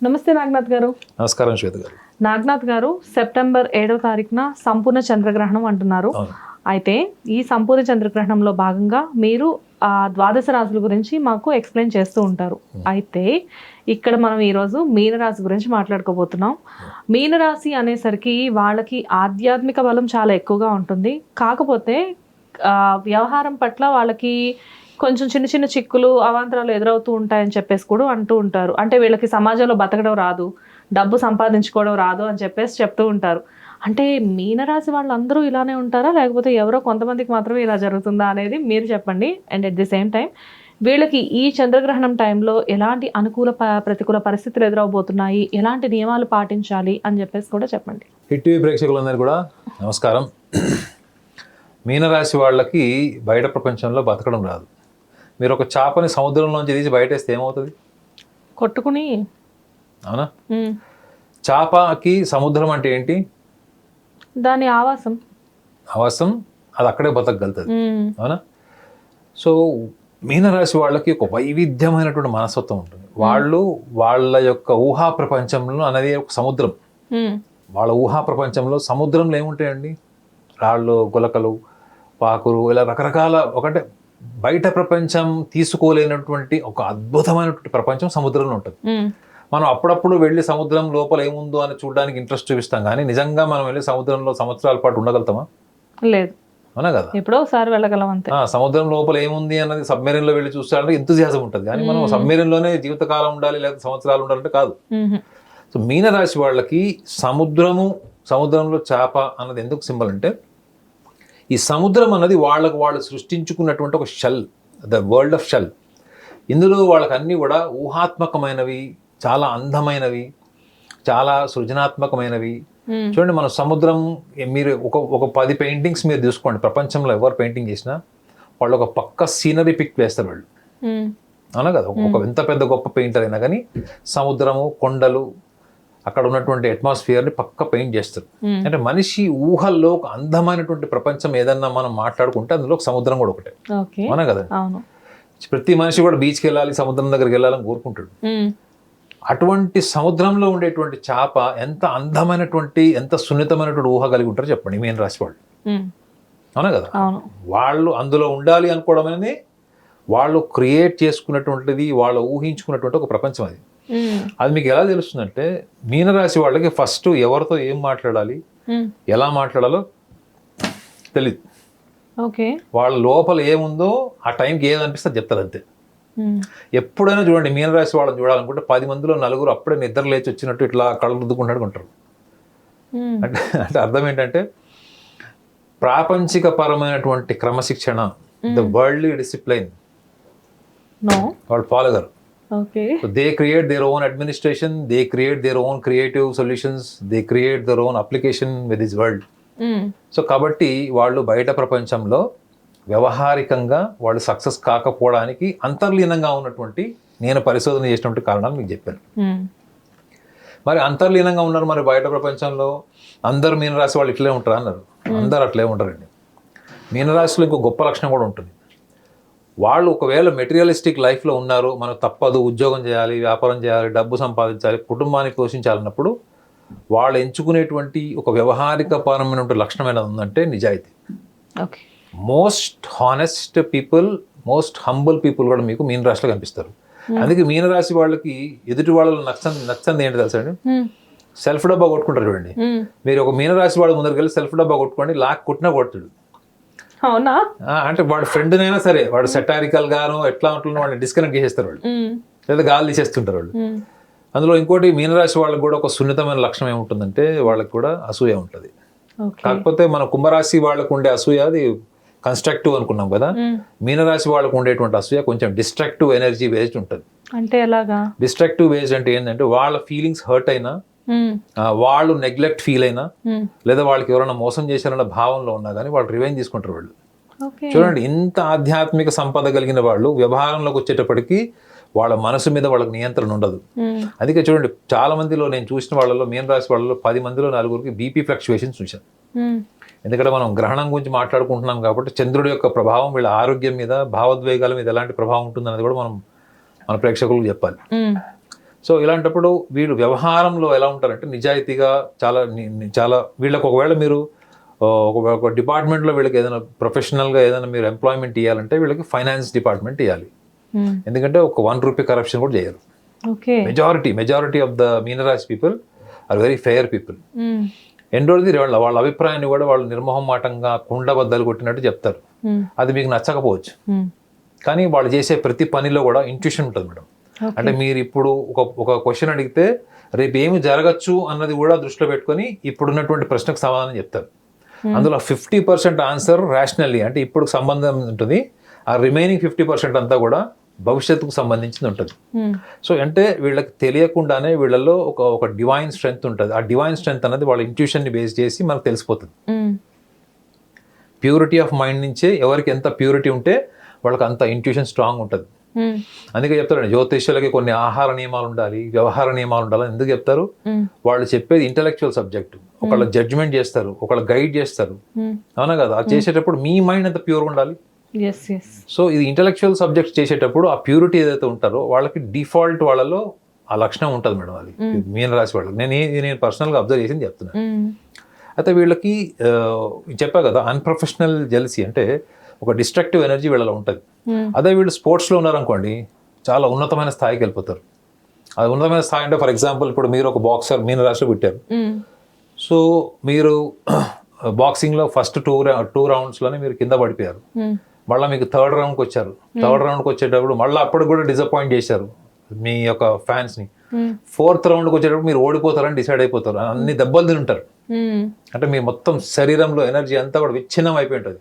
నమస్తే నాగనాథ్ గారు. నమస్కారం శ్వేత గారు. నాగనాథ్ గారు, సెప్టెంబర్ 7వ తారీఖున సంపూర్ణ చంద్రగ్రహణం అంటున్నారు. అయితే ఈ సంపూర్ణ చంద్రగ్రహణంలో భాగంగా మీరు ఆ ద్వాదశ రాశుల గురించి మాకు ఎక్స్ప్లెయిన్ చేస్తూ ఉంటారు. అయితే ఇక్కడ మనం ఈరోజు మీనరాశి గురించి మాట్లాడుకోబోతున్నాం. మీనరాశి అనేసరికి వాళ్ళకి ఆధ్యాత్మిక బలం చాలా ఎక్కువగా ఉంటుంది. కాకపోతే వ్యవహారం పట్ల వాళ్ళకి కొంచెం చిన్న చిన్న చిక్కులు అవాంతరాలు ఎదురవుతూ ఉంటాయని చెప్పేసి కూడా అంటూ ఉంటారు. అంటే వీళ్ళకి సమాజంలో బతకడం రాదు, డబ్బు సంపాదించుకోవడం రాదు అని చెప్పేసి చెప్తూ ఉంటారు. అంటే మీనరాశి వాళ్ళందరూ ఇలానే ఉంటారా, లేకపోతే ఎవరో కొంతమందికి మాత్రమే ఇలా జరుగుతుందా అనేది మీరు చెప్పండి. And at the same time వీళ్ళకి ఈ చంద్రగ్రహణం టైంలో ఎలాంటి అనుకూల ప్రతికూల పరిస్థితులు ఎదురవబోతున్నాయి, ఎలాంటి నియమాలు పాటించాలి అని చెప్పేసి కూడా చెప్పండి. హిట్ టీవీ ప్రేక్షకులందరూ కూడా నమస్కారం. మీనరాశి వాళ్ళకి బయట ప్రపంచంలో బతకడం రాదు. మీరు ఒక చేపని సముద్రంలోంచి తీసి బయటేస్తే ఏమవుతుంది? కొట్టుకుని. అవునా? చేపకి సముద్రం అంటే ఏంటి? దాని ఆవాసం. అది అక్కడే బతకగలుగుతుంది. అవునా? సో మీనరాశి వాళ్ళకి ఒక వైవిధ్యమైనటువంటి మనస్తత్వం ఉంటుంది. వాళ్ళు వాళ్ళ యొక్క ఊహా ప్రపంచంలో అనేది ఒక సముద్రం. వాళ్ళ ఊహా ప్రపంచంలో సముద్రంలో ఏముంటాయండి? రాళ్ళు, గులకలు, పాకులు, ఇలా రకరకాల ఒకటే బయట ప్రపంచం తీసుకోలేనటువంటి ఒక అద్భుతమైనటువంటి ప్రపంచం సముద్రంలో ఉంటుంది. మనం అప్పుడప్పుడు వెళ్ళి సముద్రం లోపల ఏముందో అని చూడడానికి ఇంట్రెస్ట్ చూపిస్తాం, కానీ నిజంగా మనం వెళ్ళి సముద్రంలో సంవత్సరాల పాటు ఉండగలుగుతామా? లేదు. అవునా కదా? ఎప్పుడో ఒకసారి వెళ్ళగలం అంతే. సముద్రం లోపల ఏముంది అన్నది సబ్మెరీన్ లో వెళ్ళి చూస్తాడంటే ఎంతూజియాజం ఉంటుంది, కానీ మనం సబ్మెరీన్ లోనే జీవితకాలం ఉండాలి లేదా సంవత్సరాలు ఉండాలంటే కాదు. సో మీనరాశి వాళ్ళకి సముద్రంలో చేప అన్నది ఎందుకు సింబల్ అంటే, ఈ సముద్రం అన్నది వాళ్ళు సృష్టించుకున్నటువంటి ఒక shell, the world of shell. ఇందులో వాళ్ళకి అన్నీ కూడా ఊహాత్మకమైనవి, చాలా అందమైనవి, చాలా సృజనాత్మకమైనవి. చూడండి, మన సముద్రం, మీరు ఒక 10 పెయింటింగ్స్ మీరు చూసుకోండి, ప్రపంచంలో ఎవరు పెయింటింగ్ చేసినా వాళ్ళు ఒక పక్క సీనరీ పిక్ వేస్తారు వాళ్ళు. అవునా కదా? ఒక ఎంత పెద్ద గొప్ప పెయింటర్ అయినా కానీ సముద్రము, కొండలు, అక్కడ ఉన్నటువంటి అట్మాస్ఫియర్ని పక్క పెయింట్ చేస్తారు. అంటే మనిషి ఊహల్లో ఒక అందమైనటువంటి ప్రపంచం ఏదన్నా మనం మాట్లాడుకుంటే అందులో ఒక సముద్రం కూడా ఒకటే. అవునా కదా? ప్రతి మనిషి కూడా బీచ్కి వెళ్ళాలి, సముద్రం దగ్గరికి వెళ్ళాలని కోరుకుంటాడు. అటువంటి సముద్రంలో ఉండేటువంటి చేప ఎంత అందమైనటువంటి, ఎంత సున్నితమైనటువంటి ఊహ కలిగి ఉంటారో చెప్పండి మీన రాశి వాళ్ళు. అవునా కదా? వాళ్ళు అందులో ఉండాలి అనుకోవడం అనేది వాళ్ళు క్రియేట్ చేసుకున్నటువంటిది, వాళ్ళు ఊహించుకున్నటువంటి ఒక ప్రపంచం అది. అది మీకు ఎలా తెలుస్తుందంటే, మీనరాశి వాళ్ళకి ఫస్ట్ ఎవరితో ఏం మాట్లాడాలి, ఎలా మాట్లాడాలో తెలియదు. వాళ్ళ లోపల ఏముందో ఆ టైంకి ఏది అనిపిస్తే చెప్తారు అంతే. ఎప్పుడైనా చూడండి, మీనరాశి వాళ్ళని చూడాలనుకుంటే 10 మందిలో 9 అప్పుడే నిద్ర లేచి వచ్చినట్టు ఇట్లా కళ్ళు రుద్దుకుంటాడు ఉంటారు. అంటే అర్థం ఏంటంటే, ప్రాపంచిక పరమైనటువంటి క్రమశిక్షణ, ద వరల్డ్లీ డిసిప్లైన్ వాళ్ళు ఫాలో గారు. So they create their own administration, they create their own creative solutions, they create their own application with this world. So కాబట్టి వాళ్ళు బయట ప్రపంచంలో వ్యవహారికంగా వాళ్ళు సక్సెస్ కాకపోవడానికి అంతర్లీనంగా ఉన్నటువంటి, నేను పరిశోధన చేసినటువంటి కారణాలు మీకు చెప్పాను. మరి అంతర్లీనంగా ఉన్నారు, మరి బయట ప్రపంచంలో అందరూ మీనరాశి వాళ్ళు ఇట్లే ఉంటారు అన్నారు. అందరు అట్లే ఉంటారండి. మీనరాశిలో ఇంకో గొప్ప లక్షణం కూడా ఉంటుంది. వాళ్ళు ఒకవేళ మెటీరియలిస్టిక్ లైఫ్లో ఉన్నారు, మనకు తప్పదు, ఉద్యోగం చేయాలి, వ్యాపారం చేయాలి, డబ్బు సంపాదించాలి, కుటుంబాన్ని పోషించాలన్నప్పుడు వాళ్ళు ఎంచుకునేటువంటి ఒక వ్యవహారిక పరమైనటువంటి లక్షణం ఏదైనా ఉందంటే నిజాయితీ. Most honest people, most humble people కూడా మీకు మీనరాశిలో కనిపిస్తారు. అందుకే మీనరాశి వాళ్ళకి ఎదుటి వాళ్ళలో నచ్చంది ఏంటి తెలుసా అండి? సెల్ఫ్ డబ్బా కొట్టుకుంటారు. చూడండి, మీరు ఒక మీనరాశి వాడు ముందరికి వెళ్ళి సెల్ఫ్ డబ్బా కొట్టుకోండి, లాక్ కొట్టినా కొడతాడు. అవునా? అంటే వాడు ఫ్రెండ్నైనా సరే, వాడు సెటారికల్ గాను ఎట్లా ఉంటుందో వాడిని డిస్కనెక్ట్ చేసేస్తారు వాళ్ళు, లేదా గాలి తీసేస్తుంటారు వాళ్ళు. అందులో ఇంకోటి, మీనరాశి వాళ్ళకి కూడా ఒక సున్నితమైన లక్షణం ఏముంటుందంటే, వాళ్ళకి కూడా అసూయ ఉంటుంది. కాకపోతే మన కుంభరాశి వాళ్ళకు ఉండే అసూయ అది కన్స్ట్రక్టివ్ అనుకున్నాం కదా, మీనరాశి వాళ్ళకు ఉండేటువంటి అసూయ కొంచెం డిస్ట్రక్టివ్ ఎనర్జీ బేస్డ్ ఉంటుంది. అంటే ఎలాగా? డిస్ట్రక్టివ్ బేస్డ్ అంటే ఏంటంటే, వాళ్ళ ఫీలింగ్స్ హర్ట్ అయినా, వాళ్ళు నెగ్లెక్ట్ ఫీల్ అయినా, లేదా వాళ్ళకి ఎవరైనా మోసం చేశారన్న భావంలో ఉన్నా కానీ వాళ్ళు రివెంజ్ తీసుకుంటారు వాళ్ళు. చూడండి, ఇంత ఆధ్యాత్మిక సంపద కలిగిన వాళ్ళు వ్యవహారంలోకి వచ్చేటప్పటికి వాళ్ళ మనసు మీద వాళ్ళకి నియంత్రణ ఉండదు. అందుకే చూడండి, చాలా మందిలో నేను చూసిన వాళ్ళలో, మీనరాశి వాళ్ళలో 10 మందిలో 9కి బీపీ ఫ్లక్చువేషన్స్ చూశాను. ఎందుకంటే మనం గ్రహణం గురించి మాట్లాడుకుంటున్నాం కాబట్టి చంద్రుడి యొక్క ప్రభావం వీళ్ళ ఆరోగ్యం మీద, భావోద్వేగాల మీద ఎలాంటి ప్రభావం ఉంటుందనేది కూడా మనం మన ప్రేక్షకులకు చెప్పాలి. సో ఇలాంటప్పుడు వీళ్ళు వ్యవహారంలో ఎలా ఉంటారంటే నిజాయితీగా చాలా చాలా వీళ్ళకి ఒకవేళ మీరు ఒక డిపార్ట్మెంట్లో వీళ్ళకి ఏదైనా ప్రొఫెషనల్గా ఏదైనా మీరు ఎంప్లాయ్మెంట్ ఇవ్వాలంటే వీళ్ళకి ఫైనాన్స్ డిపార్ట్మెంట్ ఇవ్వాలి. ఎందుకంటే ఒక ₹1 కరప్షన్ కూడా చేయరు. మెజారిటీ ఆఫ్ ద మీనరాశి people are very fair people. రెండోది వాళ్ళ అభిప్రాయాన్ని కూడా వాళ్ళు నిర్మోహమాటంగా కుండ బద్దలు కొట్టినట్టు చెప్తారు. అది మీకు నచ్చకపోవచ్చు, కానీ వాళ్ళు చేసే ప్రతి పనిలో కూడా ఇంట్యూషన్ ఉంటుంది మేడం. అంటే మీరు ఇప్పుడు ఒక క్వశ్చన్ అడిగితే రేపు ఏమి జరగచ్చు అన్నది కూడా దృష్టిలో పెట్టుకొని ఇప్పుడున్నటువంటి ప్రశ్నకు సమాధానం చెప్తారు. అందులో 50% ఆన్సర్ రేషనల్లీ, అంటే ఇప్పుడు సంబంధం ఉంటుంది. ఆ రిమైనింగ్ 50% అంతా కూడా భవిష్యత్తుకు సంబంధించింది ఉంటుంది. సో అంటే వీళ్ళకి తెలియకుండానే వీళ్ళలో ఒక డివైన్ స్ట్రెంగ్త్ ఉంటుంది. ఆ డివైన్ స్ట్రెంగ్త్ అనేది వాళ్ళ ఇంట్యూషన్ని బేస్ చేసి మనకు తెలిసిపోతుంది. ప్యూరిటీ ఆఫ్ మైండ్ నుంచే ఎవరికి ఎంత ప్యూరిటీ ఉంటే వాళ్ళకి అంత ఇంట్యూషన్ స్ట్రాంగ్ ఉంటుంది. అందుకే చెప్తారండి జ్యోతిష్యులకి కొన్ని ఆహార నియమాలు ఉండాలి, వ్యవహార నియమాలు ఉండాలి. ఎందుకు చెప్తారు? వాళ్ళు చెప్పేది ఇంటలెక్చువల్ సబ్జెక్ట్. ఒకళ్ళ జడ్జ్మెంట్ చేస్తారు, ఒకళ్ళ గైడ్ చేస్తారు, అవునా కదా? అది చేసేటప్పుడు మీ మైండ్ ఎంత ప్యూర్గా ఉండాలి. సో ఇది ఇంటలెక్చువల్ సబ్జెక్ట్స్ చేసేటప్పుడు ఆ ప్యూరిటీ ఏదైతే ఉంటారో వాళ్ళకి డిఫాల్ట్ వాళ్ళలో ఆ లక్షణం ఉంటుంది మేడం. అది మీనరాశి వాళ్ళకి నేను పర్సనల్గా అబ్జర్వ్ చేసింది చెప్తున్నాను. అయితే వీళ్ళకి చెప్పా కదా, అన్ప్రొఫెషనల్ జెలసీ అంటే ఒక డిస్ట్రక్టివ్ ఎనర్జీ వీళ్ళలో ఉంటుంది. అదే వీళ్ళు స్పోర్ట్స్లో ఉన్నారనుకోండి, చాలా ఉన్నతమైన స్థాయికి వెళ్ళిపోతారు. అది ఉన్నతమైన స్థాయి అంటే ఫర్ ఎగ్జాంపుల్ ఇప్పుడు మీరు ఒక బాక్సర్ మీనరాశిలో పుట్టారు. సో మీరు బాక్సింగ్లో ఫస్ట్ టూ రౌండ్స్లోనే మీరు కింద పడిపోయారు. మళ్ళీ మీకు థర్డ్ రౌండ్కి వచ్చారు. థర్డ్ రౌండ్కి వచ్చేటప్పుడు మళ్ళీ అప్పుడు కూడా డిసప్పాయింట్ చేశారు మీ యొక్క ఫ్యాన్స్ని. ఫోర్త్ రౌండ్కి వచ్చేటప్పుడు మీరు ఓడిపోతారని డిసైడ్ అయిపోతారు. అన్ని దెబ్బలు తింటారు. అంటే మీ మొత్తం శరీరంలో ఎనర్జీ అంతా కూడా విచ్ఛిన్నం అయిపోయి ఉంటుంది.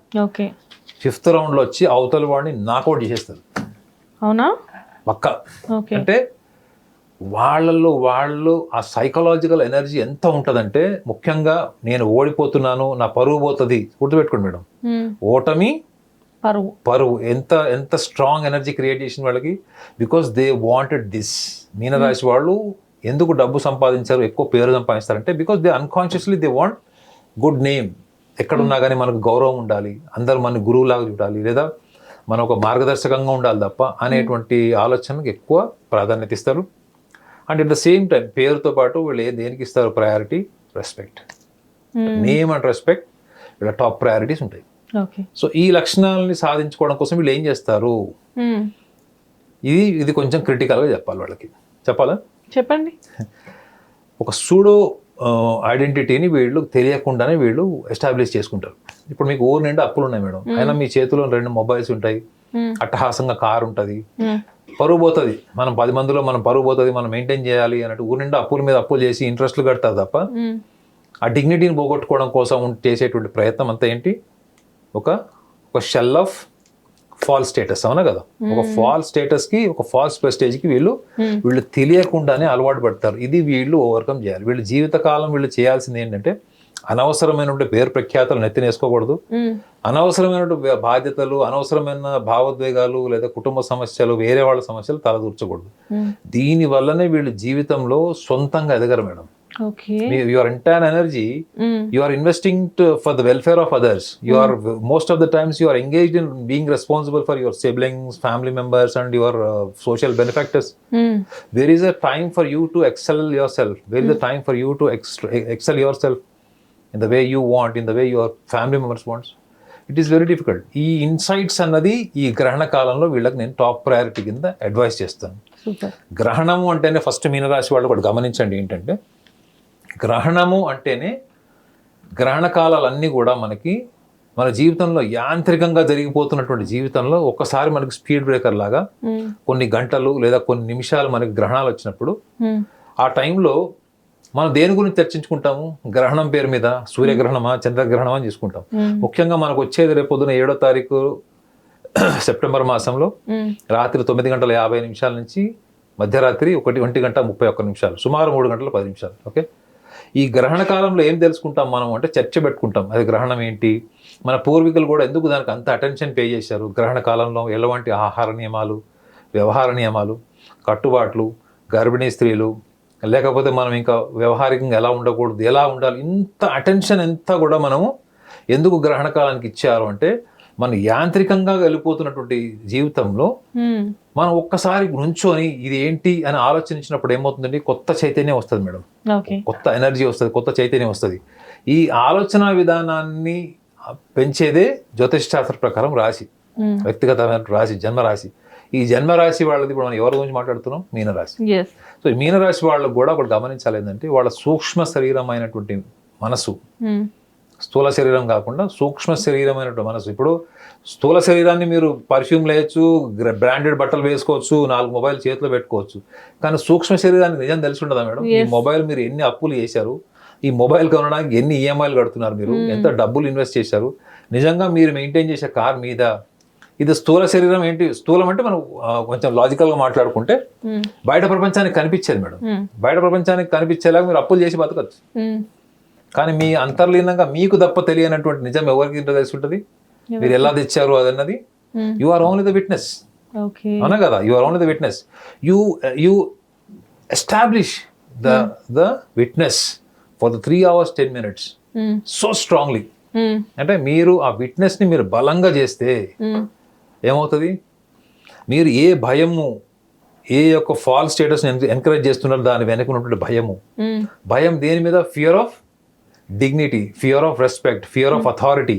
ఫిఫ్త్ రౌండ్లో వచ్చి అవతల వాడిని నాకౌట్ చేసేస్తారు. అవునా? పక్క. అంటే వాళ్ళు ఆ సైకలాజికల్ ఎనర్జీ ఎంత ఉంటుందంటే, ముఖ్యంగా నేను ఓడిపోతున్నాను, నా పరువు పోతుంది. గుర్తుపెట్టుకోండి మేడం, ఓటమి పరువు ఎంత స్ట్రాంగ్ ఎనర్జీ క్రియేట్ చేసిన వాళ్ళకి. Because they wanted this. మీనరాశి వాళ్ళు ఎందుకు డబ్బు సంపాదించారు, ఎక్కువ పేరు సంపాదిస్తారంటే because they unconsciously they want good name. ఎక్కడున్నా కానీ మనకు గౌరవం ఉండాలి, అందరూ మన గురువులాగా చూడాలి, లేదా మనం ఒక మార్గదర్శకంగా ఉండాలి తప్ప అనేటువంటి ఆలోచనకు ఎక్కువ ప్రాధాన్యత ఇస్తారు. And at the same time పేరుతో పాటు వీళ్ళు దేనికి ఇస్తారు priority? Respect. Name and respect వీళ్ళ టాప్ ప్రయారిటీస్ ఉంటాయి. సో ఈ లక్షణాలని సాధించుకోవడం కోసం వీళ్ళు ఏం చేస్తారు? ఇది కొంచెం క్రిటికల్గా చెప్పాలి వాళ్ళకి. చెప్పాలా? చెప్పండి. ఒక సూడో ఐడెంటిటీని వీళ్ళు తెలియకుండానే వీళ్ళు ఎస్టాబ్లిష్ చేసుకుంటారు. ఇప్పుడు మీకు ఊరు నిండా అప్పులు ఉన్నాయి మేడం, అయినా మీ చేతిలో 2 మొబైల్స్ ఉంటాయి, అట్టహాసంగా కారు ఉంటుంది, పరువు పోతుంది. మనం 10 మందిలో మనం పరువు పోతుంది, మనం మెయింటైన్ చేయాలి అన్నట్టు ఊరు నిండా అప్పుల మీద అప్పులు చేసి ఇంట్రెస్ట్లు కడతారు తప్ప ఆ డిగ్నిటీని పోగొట్టుకోవడం కోసం చేసేటువంటి ప్రయత్నం అంతా ఏంటి? ఒక షెల్ ఆఫ్ ఫాల్స్ స్టేటస్. అవునా కదా? ఒక ఫాల్స్ స్టేటస్కి, ఒక ఫాల్స్ ప్రెస్టేజ్కి వీళ్ళు తెలియకుండానే అలవాటు పడతారు. ఇది వీళ్ళు ఓవర్కమ్ చేయాలి. వీళ్ళు జీవితకాలం వీళ్ళు చేయాల్సింది ఏంటంటే, అనవసరమైనటువంటి పేరు ప్రఖ్యాతలు నెత్తినేసుకోకూడదు, అనవసరమైన బాధ్యతలు, అనవసరమైన భావోద్వేగాలు లేదా కుటుంబ సమస్యలు, వేరే వాళ్ళ సమస్యలు తలదూర్చకూడదు. దీని వల్లనే వీళ్ళు జీవితంలో సొంతంగా ఎదగరు madam. Your entire energy you are investing for the welfare of others. You are most of the times you are engaged in being responsible for your siblings, family members and your social benefactors. There is a time for you to excel yourself. There is a time for you to excel yourself in the way you want, in the way your family members wants. It is very difficult. ఈ insights అన్నది ఈ గ్రహణ కాలంలో వీళ్ళకి నేను top priority కింద advice చేస్తాను. గ్రహణము అంటేనే ఫస్ట్ మీనరాశి వాళ్ళు కూడా గమనించండి ఏంటంటే, గ్రహణము అంటేనే గ్రహణ కాలాలన్నీ కూడా మనకి మన జీవితంలో యాంత్రికంగా జరిగిపోతున్నటువంటి జీవితంలో ఒక్కసారి మనకి స్పీడ్ బ్రేకర్ లాగా కొన్ని గంటలు లేదా కొన్ని నిమిషాలు మనకి గ్రహణాలు వచ్చినప్పుడు ఆ టైంలో మనం దేని గురించి చర్చించుకుంటాము? గ్రహణం పేరు మీద సూర్యగ్రహణమా చంద్రగ్రహణమా అని చూసుకుంటాం. ముఖ్యంగా మనకు వచ్చేది రేపొద్దున 7వ తారీఖు సెప్టెంబర్ మాసంలో రాత్రి 9:50 నుంచి మధ్యరాత్రి 1:31 సుమారు 3 గంటల 10 నిమిషాలు. ఓకే, ఈ గ్రహణ కాలంలో ఏం తెలుసుకుంటాం మనం అంటే చర్చ పెట్టుకుంటాం. అది గ్రహణం ఏంటి, మన పూర్వీకులు కూడా ఎందుకు దానికి అంత అటెన్షన్ పే చేశారు, గ్రహణ కాలంలో ఎలాంటి ఆహార నియమాలు, వ్యవహార నియమాలు, కట్టుబాట్లు, గర్భిణీ స్త్రీలు, లేకపోతే మనం ఇంకా వ్యవహారికంగా ఎలా ఉండకూడదు, ఎలా ఉండాలి, ఇంత అటెన్షన్ ఎంత కూడా మనము ఎందుకు గ్రహణ కాలానికి ఇచ్చారు అంటే మన యాంత్రికంగా వెళ్ళిపోతున్నటువంటి జీవితంలో మనం ఒక్కసారి నుంచొని ఇది ఏంటి అని ఆలోచించినప్పుడు ఏమవుతుందండి, కొత్త చైతన్యం వస్తుంది మేడం, కొత్త ఎనర్జీ వస్తుంది, కొత్త చైతన్యం వస్తుంది. ఈ ఆలోచన విధానాన్ని పెంచేదే జ్యోతిష్ శాస్త్ర ప్రకారం రాశి, వ్యక్తిగతమైన రాశి, జన్మరాశి. ఈ జన్మరాశి వాళ్ళది ఇప్పుడు మనం ఎవరి గురించి మాట్లాడుతున్నాం, మీనరాశి. సో ఈ మీనరాశి వాళ్ళకు కూడా ఒకటి గమనించాలి ఏంటంటే, వాళ్ళ సూక్ష్మ శరీరమైనటువంటి మనసు, స్థూల శరీరం కాకుండా సూక్ష్మ శరీరమైనటువంటి మనసు. ఇప్పుడు స్థూల శరీరాన్ని మీరు పర్ఫ్యూమ్ లేయచ్చు, బ్రాండెడ్ బట్టలు వేసుకోవచ్చు, 4 మొబైల్ చేతిలో పెట్టుకోవచ్చు, కానీ సూక్ష్మ శరీరానికి నిజం తెలిసి ఉండదా మేడం? ఈ మొబైల్ మీరు ఎన్ని అప్పులు చేశారు, ఈ మొబైల్ కొనడానికి ఎన్ని ఈఎంఐలు కడుతున్నారు, మీరు ఎంత డబ్బులు ఇన్వెస్ట్ చేశారు, నిజంగా మీరు మెయింటైన్ చేసే కార్ మీద. ఇది స్థూల శరీరం. ఏంటి స్థూలం అంటే, మనం కొంచెం లాజికల్గా మాట్లాడుకుంటే బయట ప్రపంచానికి కనిపించేది మేడం, బయట ప్రపంచానికి కనిపించేలాగా మీరు అప్పులు చేసి బతకచ్చు. కానీ మీ అంతర్లీనంగా మీకు తప్ప తెలియనటువంటి నిజం ఎవరికి తెలిసి ఉంటుంది, మీరు ఎలా తెచ్చారు అదన్నది. You are only the witness, అవునా కదా? You are only the witness. You establish the witness for the 3 hours 10 minutes so strongly. అంటే మీరు ఆ విట్నెస్ ని మీరు బలంగా చేస్తే ఏమవుతుంది, మీరు ఏ భయము, ఏ యొక్క ఫాల్స్ స్టేటస్ ఎంకరేజ్ చేస్తున్నారు, దాని వెనక ఉన్నటువంటి భయం దేని మీద? Fear of dignity, fear of respect, fear of authority.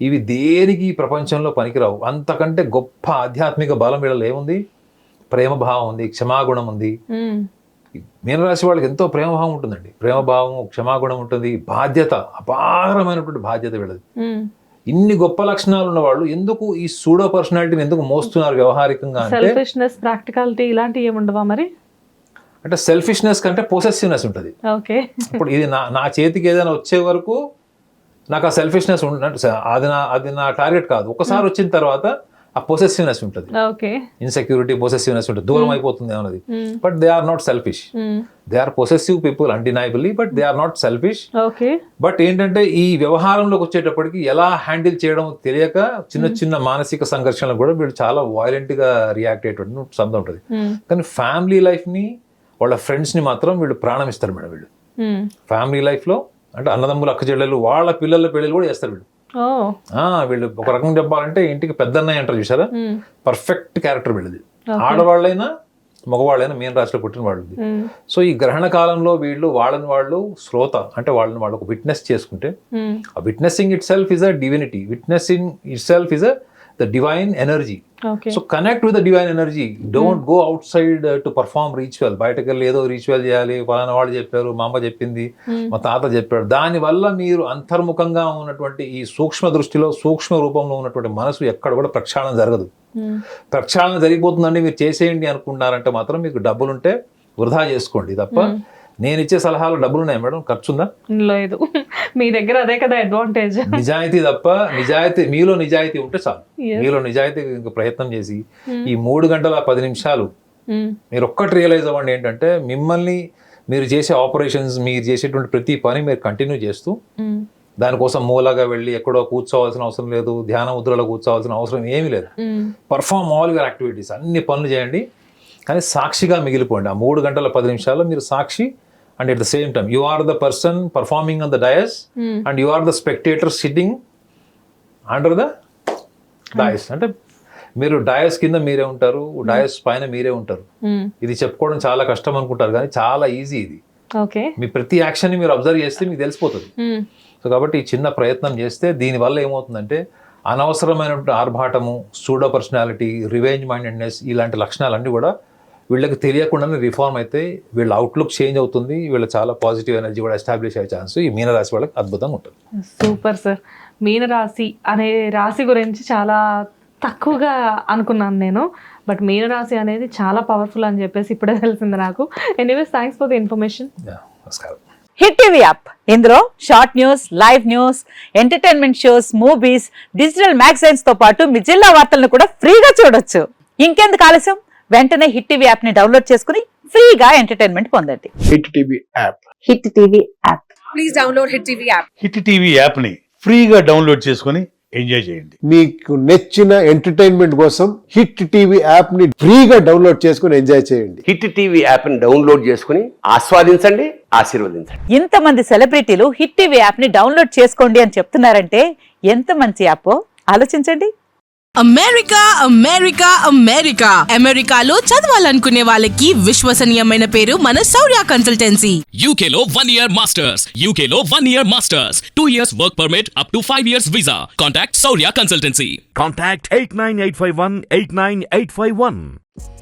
ఇవి దేనికి ప్రపంచంలో పనికిరావు. అంతకంటే గొప్ప ఆధ్యాత్మిక బలం వీళ్ళలో ఏముంది? ప్రేమ భావం ఉంది, క్షమాగుణం ఉంది. మీనరాశి వాళ్ళకి ఎంతో ప్రేమభావం ఉంటుందండి, ప్రేమభావం, క్షమాగుణం ఉంటుంది, బాధ్యత, అపారమైనటువంటి బాధ్యత వీళ్ళది. ఇన్ని గొప్ప లక్షణాలు ఉన్న వాళ్ళు ఎందుకు ఈ సూడో పర్సనాలిటీని ఎందుకు మోస్తున్నారు వ్యవహారికంగా అంటే? సెల్ఫిష్నెస్, ప్రాక్టికాలిటీ ఇలాంటివి ఏముండవా మరి? అంటే సెల్ఫిష్నెస్ కంటే పొసెసివ్నెస్ ఉంటుంది. ఇప్పుడు ఇది నా చేతికి ఏదైనా వచ్చే వరకు నాకు ఆ సెల్ఫిష్నెస్ అది నా టార్గెట్ కాదు. ఒకసారి వచ్చిన తర్వాత ఆ పొసెసివ్నెస్ ఉంటుంది, ఇన్సెక్యూరిటీ, పొసెసివ్నెస్ ఉంటుంది, దూరం అయిపోతుంది అన్నది. But they are not selfish, they are possessive people undeniably, but they are not selfish. But ఏంటంటే ఈ వ్యవహారంలోకి వచ్చేటప్పటికి ఎలా హ్యాండిల్ చేయడం తెలియక చిన్న చిన్న మానసిక సంఘర్షణలు కూడా వీళ్ళు చాలా వైలెంట్ గా రియాక్ట్ అయ్యేటువంటి సందర్భం ఉంటుంది. కానీ ఫ్యామిలీ లైఫ్ ని, వాళ్ళ ఫ్రెండ్స్ ని మాత్రం వీళ్ళు ప్రాణం ఇస్తారు మేడం. వీళ్ళు ఫ్యామిలీ లైఫ్ లో అంటే అన్నదమ్ములు, అక్క చెల్లెలు, వాళ్ళ పిల్లల పెళ్ళిళ్ళు కూడా చేస్తారు వీళ్ళు. వీళ్ళు ఒక రకంగా చెప్పాలంటే ఇంటికి పెద్దన్నయ్య అంటారు చూసారా, పర్ఫెక్ట్ క్యారెక్టర్ వీళ్ళది. ఆడవాళ్ళైనా మగవాళ్ళైనా మీన రాశిలో పుట్టిన వాళ్ళది. సో ఈ గ్రహణ కాలంలో వీళ్ళు వాళ్ళని వాళ్ళు శ్రోత, అంటే వాళ్ళని వాళ్ళు ఒక విట్నెస్ చేసుకుంటే, ఆ witnessing it self is a divinity, witnessing it self is the divine energy. So connect with the divine energy. Don't go out side to perform ritual. బయటకు వెళ్ళి ఏదో రిచువల్ చేయాలి, ఫలానా వాళ్ళు చెప్పారు, మా అమ్మ చెప్పింది, మా తాత చెప్పాడు, దానివల్ల మీరు అంతర్ముఖంగా ఉన్నటువంటి ఈ సూక్ష్మ దృష్టిలో, సూక్ష్మ రూపంలో ఉన్నటువంటి మనసు ఎక్కడ కూడా ప్రక్షాళన జరగదు. ప్రక్షాళన జరిగిపోతుందండి మీరు చేసేయండి అనుకున్నారంటే మాత్రం మీకు డబ్బులుంటే వృధా చేసుకోండి తప్ప. నేను ఇచ్చే సలహాలు డబ్బులు ఉన్నాయి మేడం, ఖర్చుందా? లేదు, మీ దగ్గర అదే కదా అడ్వాంటేజ్. నిజాయితీ తప్ప, మీలో నిజాయితీ ఉంటే చాలు. మీలో నిజాయితీ ప్రయత్నం చేసి ఈ 3 గంటల 10 నిమిషాలు మీరు ఒక్కటి రియలైజ్ అవ్వండి ఏంటంటే, మిమ్మల్ని మీరు చేసే ఆపరేషన్స్, మీరు చేసేటువంటి ప్రతి పని మీరు కంటిన్యూ చేస్తూ, దానికోసం మూలగా వెళ్ళి ఎక్కడో కూర్చోవాల్సిన అవసరం లేదు, ధ్యాన ముద్రలో కూర్చోవాల్సిన అవసరం ఏమీ లేదు. పర్ఫార్మ్ ఆల్ యువర్ యాక్టివిటీస్, అన్ని పనులు చేయండి, కానీ సాక్షిగా మిగిలిపోండి. ఆ 3 గంటల 10 నిమిషాల్లో మీరు సాక్షి. And at the same time, you are the person performing on the dais, and you are the spectator sitting under the dais. అంటే మీరు డయస్ కింద మీరే ఉంటారు, డయస్ పైన మీరే ఉంటారు. ఇది చెప్పుకోవడం చాలా కష్టం అనుకుంటారు, కానీ చాలా ఈజీ ఇది. మీ ప్రతి యాక్షన్ ని మీరు అబ్జర్వ్ చేస్తే మీకు తెలిసిపోతుంది. సో కాబట్టి ఈ చిన్న ప్రయత్నం చేస్తే దీనివల్ల ఏమవుతుందంటే, అనవసరమైనటువంటి ఆర్భాటము, సూడో పర్సనాలిటీ, రివెంజ్ మైండెడ్నెస్, ఇలాంటి లక్షణాలన్నీ కూడా వీళ్ళకి తెలియకుండానే రిఫార్మ్ అయితే వీళ్ళ అవుట్లుక్ చేంజ్ అవుతుంది, వీళ్ళ చాలా పాజిటివ్ ఎనర్జీ కూడా ఎస్టాబ్లిష్ అయ్యే ఛాన్స్ ఈ మీనరాశి వాళ్ళకి అద్భుతంగా ఉంటుంది. Super sir. మీనరాశి అనే రాశి గురించి చాలా తక్కువగా అనుకున్నాను నేను, బట్ మీనరాశి అనేది చాలా పవర్ఫుల్ అని చెప్పేసి ఇప్పుడే తెలిసింది నాకు. Anyways, thanks for the information. నమస్కారం. హిట్ టీవీ యాప్, ఇందులో short news, live news, entertainment shows, movies, digital magazines తో పాటు మీ జిల్లా వార్తలను కూడా ఫ్రీగా చూడొచ్చు. ఇంకెందుకు ఆలస్యం, వెంటనే హిట్ టీవీ యాప్ ని డౌన్లోడ్ చేసుకుని ఫ్రీగా ఎంటర్టైన్మెంట్ పొందండి. Hit TV app. Hit TV app. Please download hit TV app. Hit TV app ని ఫ్రీగా డౌన్లోడ్ చేసుకుని ఎంజాయ్ చేయండి. మీకు నచ్చిన ఎంటర్టైన్మెంట్ కోసం హిట్ టీవీ యాప్ ని ఫ్రీగా డౌన్లోడ్ చేసుకుని ఎంజాయ్ చేయండి. హిట్ టీవీ యాప్ ని డౌన్లోడ్ చేసుకుని ఆస్వాదించండి, ఆశీర్వదించండి. ఇంతమంది సెలబ్రిటీలు హిట్ టీవీ యాప్ ని డౌన్లోడ్ చేసుకోండి అని చెప్తున్నారంటే ఎంత మంచి యాప్ ఆలోచించండి. అమెరికా అమెరికా అమెరికా అమెరికాలో చదవాలనుకునే వాళ్ళకి విశ్వసనీయమైన పేరు మన శౌర్య consultancy. UK Law 1 Year Masters. UK Law 1 Year Masters. 2 years work permit up to 5 years visa. Contact Saurya Consultancy. Contact 89851 89851.